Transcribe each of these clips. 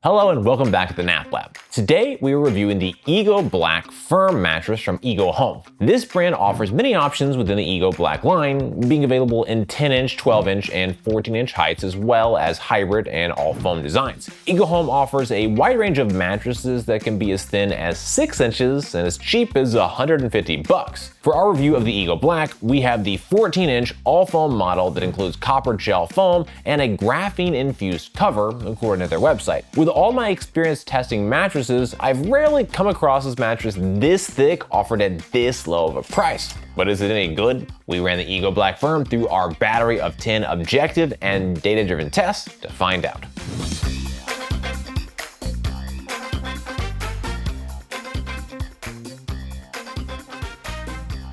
Hello and welcome back to the Nap Lab. Today we are reviewing the EGO Black Firm mattress from EGOHOME. This brand offers many options within the EGO Black line, being available in 10-inch, 12-inch, and 14-inch heights, as well as hybrid and all-foam designs. EGOHOME offers a wide range of mattresses that can be as thin as 6 inches and as cheap as $150. For our review of the EGO Black, we have the 14-inch all-foam model that includes copper gel foam and a graphene-infused cover, according to their website. With all my experience testing mattresses, I've rarely come across this mattress this thick offered at this low of a price. But is it any good? We ran the EGO Black Firm through our battery of 10 objective and data-driven tests to find out.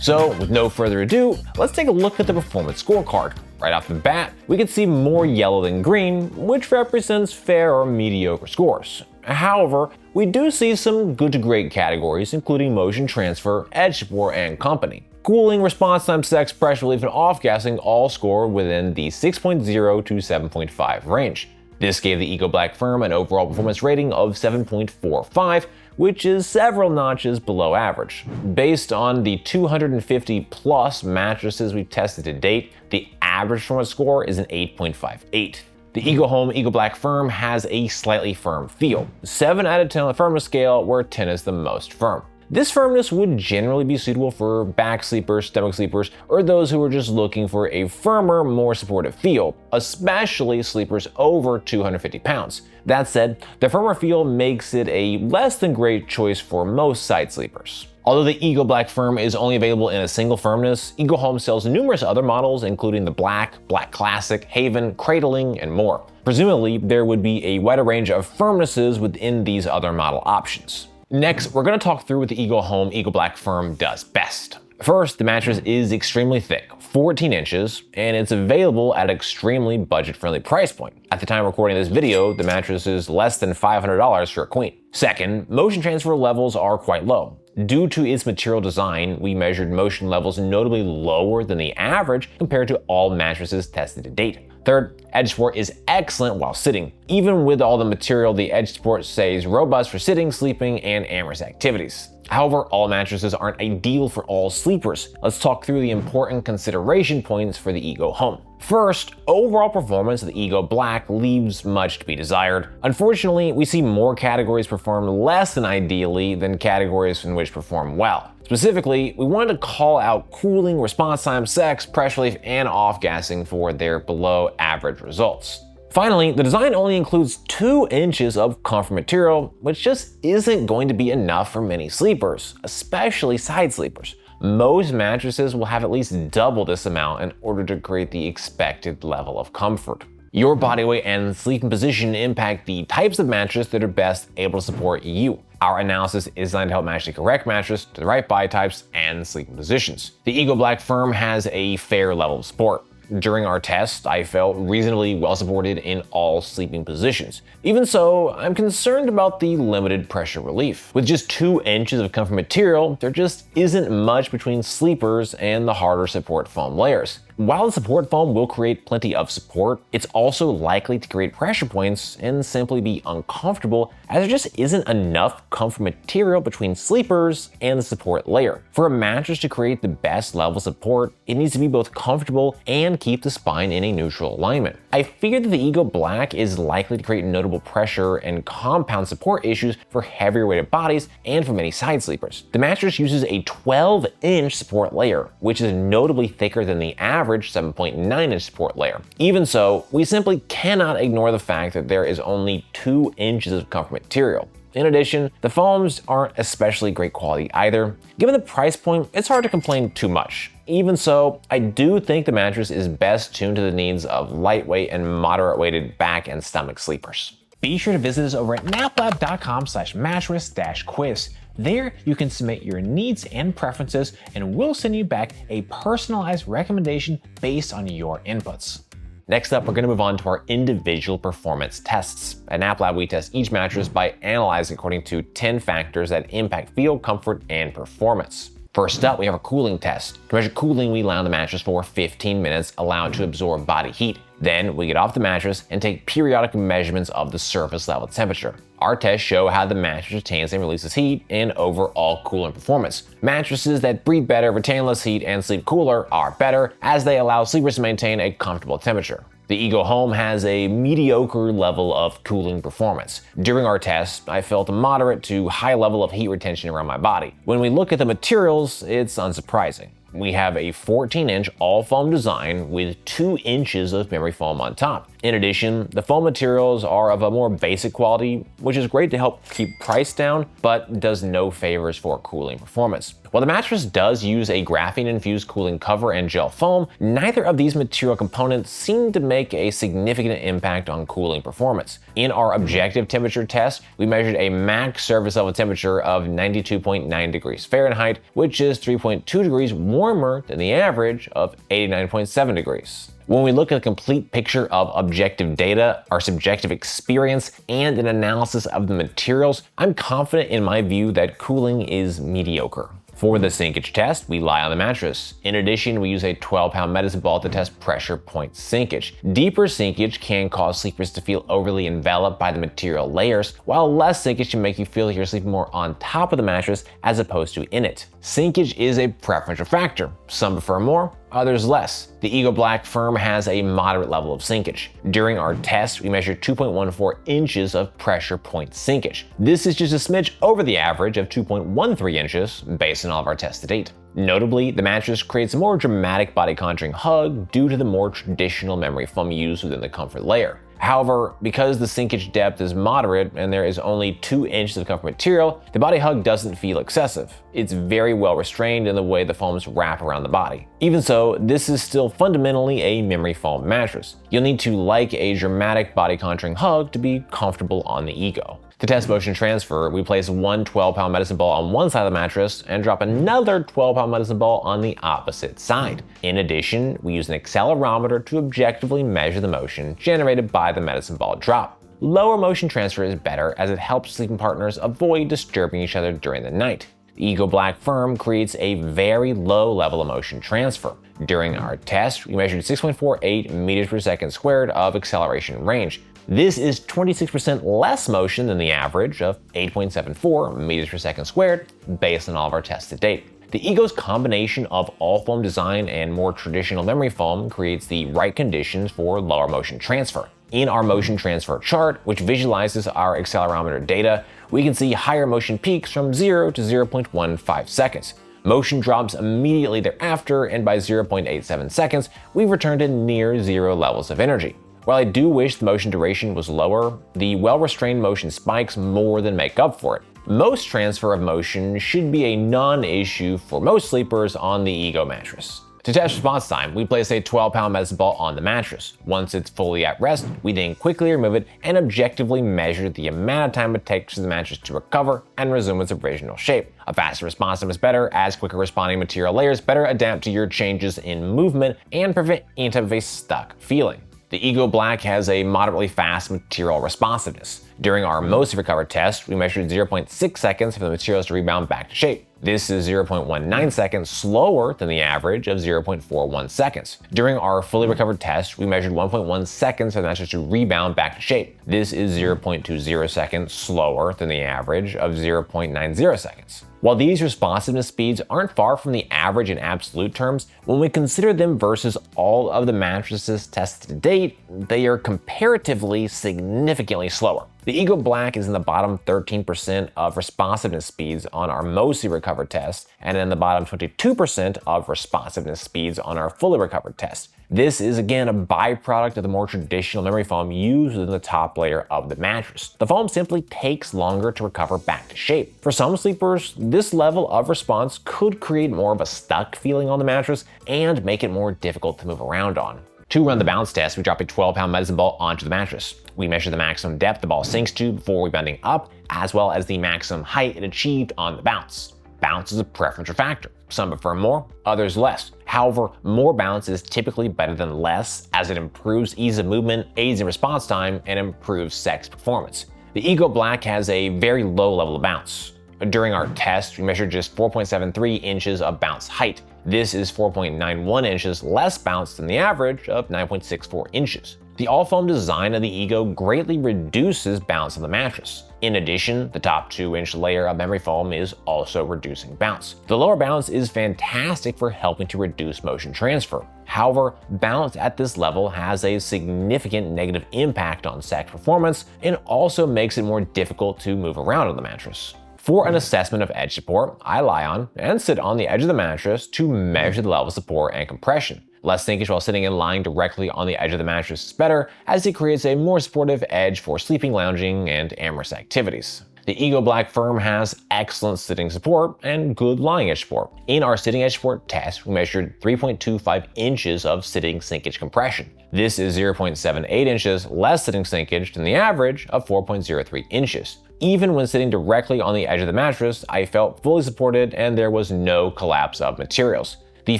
So with no further ado, let's take a look at the performance scorecard. Right off the bat, we can see more yellow than green, which represents fair or mediocre scores. However, we do see some good to great categories, including motion transfer, edge support, and company. Cooling, response time, sex, pressure relief, and off-gassing all score within the 6.0 to 7.5 range. This gave the EGO Black Firm an overall performance rating of 7.45, which is several notches below average. Based on the 250 plus mattresses we've tested to date, the average performance score is an 8.58. The EGOHOME EGO Black Firm has a slightly firm feel, 7 out of 10 on the firmness scale, where 10 is the most firm. This firmness would generally be suitable for back sleepers, stomach sleepers, or those who are just looking for a firmer, more supportive feel, especially sleepers over 250 pounds. That said, the firmer feel makes it a less than great choice for most side sleepers. Although the EGO Black Firm is only available in a single firmness, EGOHOME sells numerous other models, including the Black, Black Classic, Haven, Cradling, and more. Presumably, there would be a wider range of firmnesses within these other model options. Next, we're going to talk through what the EGOHOME EGO Black Firm does best. First, the mattress is extremely thick, 14 inches, and it's available at an extremely budget-friendly price point. At the time of recording this video, the mattress is less than $500 for a queen. Second, motion transfer levels are quite low. Due to its material design, we measured motion levels notably lower than the average compared to all mattresses tested to date. Third, edge support is excellent while sitting. Even with all the material, the edge support stays robust for sitting, sleeping, and amorous activities. However, all mattresses aren't ideal for all sleepers. Let's talk through the important consideration points for the EGOHOME. First, overall performance of the EGO Black leaves much to be desired. Unfortunately, we see more categories perform less than ideally than categories in which perform well. Specifically, we wanted to call out cooling, response time, sex, pressure relief, and off-gassing for their below average results. Finally, the design only includes 2 inches of comfort material, which just isn't going to be enough for many sleepers, especially side sleepers. Most mattresses will have at least double this amount in order to create the expected level of comfort. Your body weight and sleeping position impact the types of mattress that are best able to support you. Our analysis is designed to help match the correct mattress to the right body types and sleeping positions. The EGO Black Firm has a fair level of support. During our test, I felt reasonably well supported in all sleeping positions. Even so, I'm concerned about the limited pressure relief. With just 2 inches of comfort material, there just isn't much between sleepers and the harder support foam layers. While the support foam will create plenty of support, it's also likely to create pressure points and simply be uncomfortable, as there just isn't enough comfort material between sleepers and the support layer. For a mattress to create the best level of support, it needs to be both comfortable and keep the spine in a neutral alignment. I figured that the EGO Black is likely to create notable pressure and compound support issues for heavier weighted bodies and for many side sleepers. The mattress uses a 12-inch support layer, which is notably thicker than the average 7.9-inch support layer. Even so, we simply cannot ignore the fact that there is only 2 inches of comfort material. In addition, the foams aren't especially great quality either. Given the price point, it's hard to complain too much. Even so, I do think the mattress is best tuned to the needs of lightweight and moderate weighted back and stomach sleepers. Be sure to visit us over at naplab.com/mattress-quiz. There, you can submit your needs and preferences, and we'll send you back a personalized recommendation based on your inputs. Next up, we're going to move on to our individual performance tests. At Nap Lab, we test each mattress by analyzing according to 10 factors that impact feel, comfort, and performance. First up, we have a cooling test. To measure cooling, we allow the mattress for 15 minutes, allow it to absorb body heat. Then we get off the mattress and take periodic measurements of the surface level temperature. Our tests show how the mattress retains and releases heat and overall cooling performance. Mattresses that breathe better, retain less heat, and sleep cooler are better as they allow sleepers to maintain a comfortable temperature. The EGOHOME has a mediocre level of cooling performance. During our test, I felt a moderate to high level of heat retention around my body. When we look at the materials, it's unsurprising. We have a 14-inch all-foam design with 2 inches of memory foam on top. In addition, the foam materials are of a more basic quality, which is great to help keep price down, but does no favors for cooling performance. While the mattress does use a graphene-infused cooling cover and gel foam, neither of these material components seem to make a significant impact on cooling performance. In our objective temperature test, we measured a max surface level temperature of 92.9 degrees Fahrenheit, which is 3.2 degrees warmer than the average of 89.7 degrees. When we look at a complete picture of objective data, our subjective experience, and an analysis of the materials, I'm confident in my view that cooling is mediocre. For the sinkage test, we lie on the mattress. In addition, we use a 12-pound medicine ball to test pressure point sinkage. Deeper sinkage can cause sleepers to feel overly enveloped by the material layers, while less sinkage can make you feel like you're sleeping more on top of the mattress as opposed to in it. Sinkage is a preferential factor. Some prefer more, others less. The EGO Black Firm has a moderate level of sinkage. During our test, we measured 2.14 inches of pressure point sinkage. This is just a smidge over the average of 2.13 inches based on all of our tests to date. Notably, the mattress creates a more dramatic body contouring hug due to the more traditional memory foam used within the comfort layer. However, because the sinkage depth is moderate and there is only 2 inches of comfort material, the body hug doesn't feel excessive. It's very well restrained in the way the foams wrap around the body. Even so, this is still fundamentally a memory foam mattress. You'll need to like a dramatic body contouring hug to be comfortable on the Ego. To test motion transfer, we place one 12-pound medicine ball on one side of the mattress and drop another 12-pound medicine ball on the opposite side. In addition, we use an accelerometer to objectively measure the motion generated by the medicine ball drop. Lower motion transfer is better as it helps sleeping partners avoid disturbing each other during the night. The EGO Black Firm creates a very low level of motion transfer. During our test, we measured 6.48 meters per second squared of acceleration range. This is 26% less motion than the average of 8.74 meters per second squared based on all of our tests to date. The Ego's combination of all-foam design and more traditional memory foam creates the right conditions for lower motion transfer. In our motion transfer chart, which visualizes our accelerometer data, we can see higher motion peaks from 0 to 0.15 seconds. Motion drops immediately thereafter, and by 0.87 seconds, we've returned to near zero levels of energy. While I do wish the motion duration was lower, the well-restrained motion spikes more than make up for it. Most transfer of motion should be a non-issue for most sleepers on the Ego mattress. To test response time, we place a 12-pound medicine ball on the mattress. Once it's fully at rest, we then quickly remove it and objectively measure the amount of time it takes for the mattress to recover and resume its original shape. A faster response time is better, as quicker responding material layers better adapt to your changes in movement and prevent any type of a stuck feeling. The EGO Black has a moderately fast material responsiveness. During our most recovered test, we measured 0.6 seconds for the materials to rebound back to shape. This is 0.19 seconds slower than the average of 0.41 seconds. During our fully recovered test, we measured 1.1 seconds for the mattress to rebound back to shape. This is 0.20 seconds slower than the average of 0.90 seconds. While these responsiveness speeds aren't far from the average in absolute terms, when we consider them versus all of the mattresses tested to date, they are comparatively significantly slower. The EGO Black is in the bottom 13% of responsiveness speeds on our mostly recovered test, and in the bottom 22% of responsiveness speeds on our fully recovered test. This is again a byproduct of the more traditional memory foam used within the top layer of the mattress. The foam simply takes longer to recover back to shape. For some sleepers, this level of response could create more of a stuck feeling on the mattress and make it more difficult to move around on. To run the bounce test, we drop a 12-pound medicine ball onto the mattress. We measure the maximum depth the ball sinks to before rebounding up, as well as the maximum height it achieved on the bounce. Bounce is a preferential factor. Some prefer more, others less. However, more bounce is typically better than less, as it improves ease of movement, aids in response time, and improves sex performance. The EGO Black has a very low level of bounce. During our test, we measured just 4.73 inches of bounce height. This is 4.91 inches less bounce than the average of 9.64 inches. The all-foam design of the Ego greatly reduces bounce of the mattress. In addition, the top 2-inch layer of memory foam is also reducing bounce. The lower bounce is fantastic for helping to reduce motion transfer. However, bounce at this level has a significant negative impact on sex performance and also makes it more difficult to move around on the mattress. For an assessment of edge support, I lie on and sit on the edge of the mattress to measure the level of support and compression. Less sinkage while sitting and lying directly on the edge of the mattress is better, as it creates a more supportive edge for sleeping, lounging, and amorous activities. The EGO Black Firm has excellent sitting support and good lying edge support. In our sitting edge support test, we measured 3.25 inches of sitting sinkage compression. This is 0.78 inches less sitting sinkage than the average of 4.03 inches. Even when sitting directly on the edge of the mattress, I felt fully supported and there was no collapse of materials. The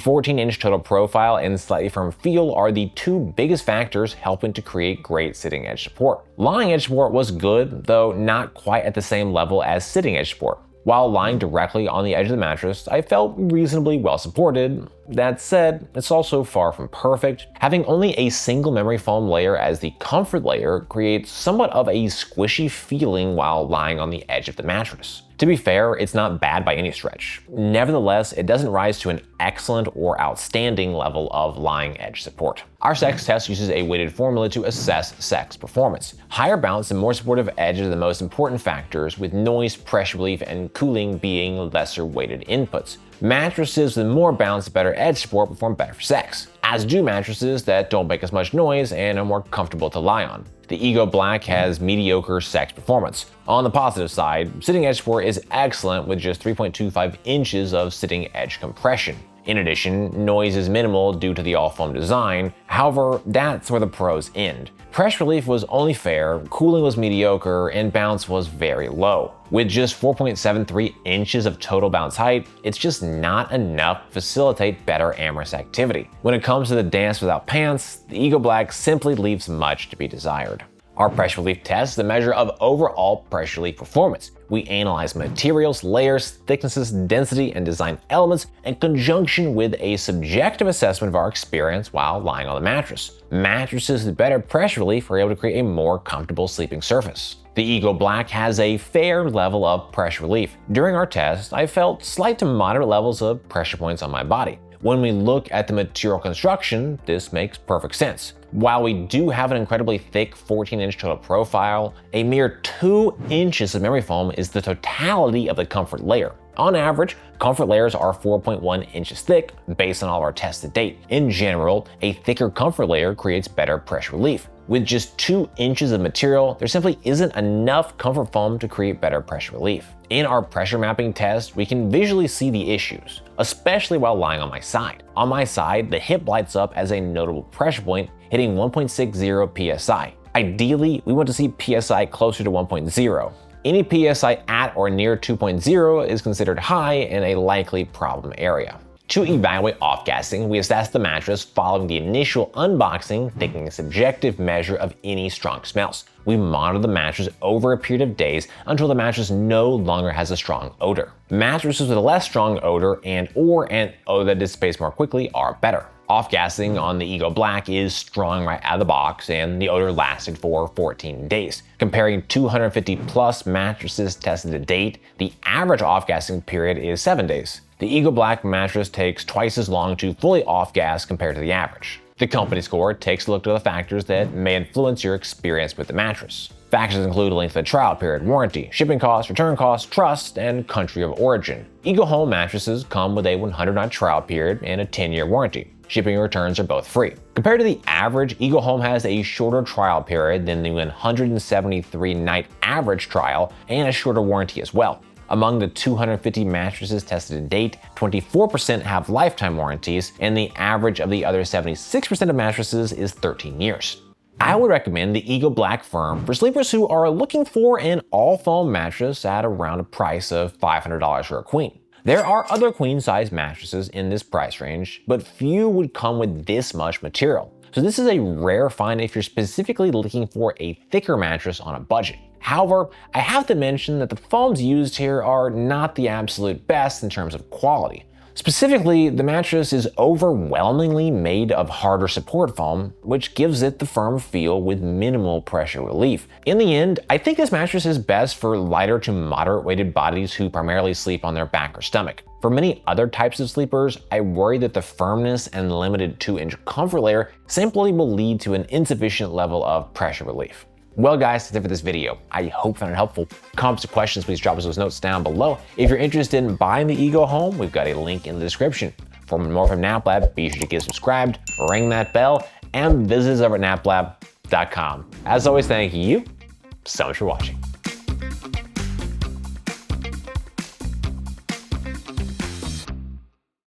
14-inch total profile and slightly firm feel are the two biggest factors helping to create great sitting edge support. Lying edge support was good, though not quite at the same level as sitting edge support. While lying directly on the edge of the mattress, I felt reasonably well supported. That said, it's also far from perfect. Having only a single memory foam layer as the comfort layer creates somewhat of a squishy feeling while lying on the edge of the mattress. To be fair, it's not bad by any stretch. Nevertheless, it doesn't rise to an excellent or outstanding level of lying edge support. Our sex test uses a weighted formula to assess sex performance. Higher bounce and more supportive edge are the most important factors, with noise, pressure relief, and cooling being lesser weighted inputs. Mattresses with more bounce and better edge support perform better for sex, as do mattresses that don't make as much noise and are more comfortable to lie on. The Ego Black has mediocre sex performance. On the positive side, sitting edge support is excellent with just 3.25 inches of sitting edge compression. In addition, noise is minimal due to the all-foam design. However, that's where the pros end. Pressure relief was only fair, cooling was mediocre, and bounce was very low. With just 4.73 inches of total bounce height, it's just not enough to facilitate better amorous activity. When it comes to the dance without pants, the Ego Black simply leaves much to be desired. Our pressure relief test is a measure of overall pressure relief performance. We analyze materials, layers, thicknesses, density, and design elements in conjunction with a subjective assessment of our experience while lying on the mattress. Mattresses with better pressure relief are able to create a more comfortable sleeping surface. The Ego Black has a fair level of pressure relief. During our test, I felt slight to moderate levels of pressure points on my body. When we look at the material construction, this makes perfect sense. While we do have an incredibly thick 14-inch total profile, a mere 2 inches of memory foam is the totality of the comfort layer. On average, comfort layers are 4.1 inches thick based on all of our tests to date. In general, a thicker comfort layer creates better pressure relief. With just 2 inches of material, there simply isn't enough comfort foam to create better pressure relief. In our pressure mapping test, we can visually see the issues, especially while lying on my side. On my side, the hip lights up as a notable pressure point, hitting 1.60 psi. Ideally, we want to see psi closer to 1.0. Any psi at or near 2.0 is considered high and a likely problem area. To evaluate off-gassing, we assess the mattress following the initial unboxing, taking a subjective measure of any strong smells. We monitor the mattress over a period of days until the mattress no longer has a strong odor. Mattresses with a less strong odor or an odor that dissipates more quickly are better. Off-gassing on the Ego Black is strong right out of the box, and the odor lasted for 14 days. Comparing 250 plus mattresses tested to date, the average off-gassing period is 7 days. The Ego Black mattress takes twice as long to fully off-gas compared to the average. The company score takes a look at the factors that may influence your experience with the mattress. Factors include length of the trial period, warranty, shipping costs, return costs, trust, and country of origin. EGOHOME mattresses come with a 100-night trial period and a 10-year warranty. Shipping and returns are both free. Compared to the average, EGOHOME has a shorter trial period than the 173-night average trial and a shorter warranty as well. Among the 250 mattresses tested to date, 24% have lifetime warranties, and the average of the other 76% of mattresses is 13 years. I would recommend the Ego Black Firm for sleepers who are looking for an all-foam mattress at around a price of $500 for a queen. There are other queen-size mattresses in this price range, but few would come with this much material. so this is a rare find if you're specifically looking for a thicker mattress on a budget. However, I have to mention that the foams used here are not the absolute best in terms of quality. Specifically, the mattress is overwhelmingly made of harder support foam, which gives it the firm feel with minimal pressure relief. In the end, I think this mattress is best for lighter to moderate weighted bodies who primarily sleep on their back or stomach. For many other types of sleepers, I worry that the firmness and limited 2-inch comfort layer simply will lead to an insufficient level of pressure relief. Well guys, that's it for this video. I hope you found it helpful. Comments or questions, please drop us those notes down below. If you're interested in buying the Ego Home, we've got a link in the description. For more from NapLab, be sure to get subscribed, ring that bell, and visit us over at naplab.com. As always, thank you so much for watching.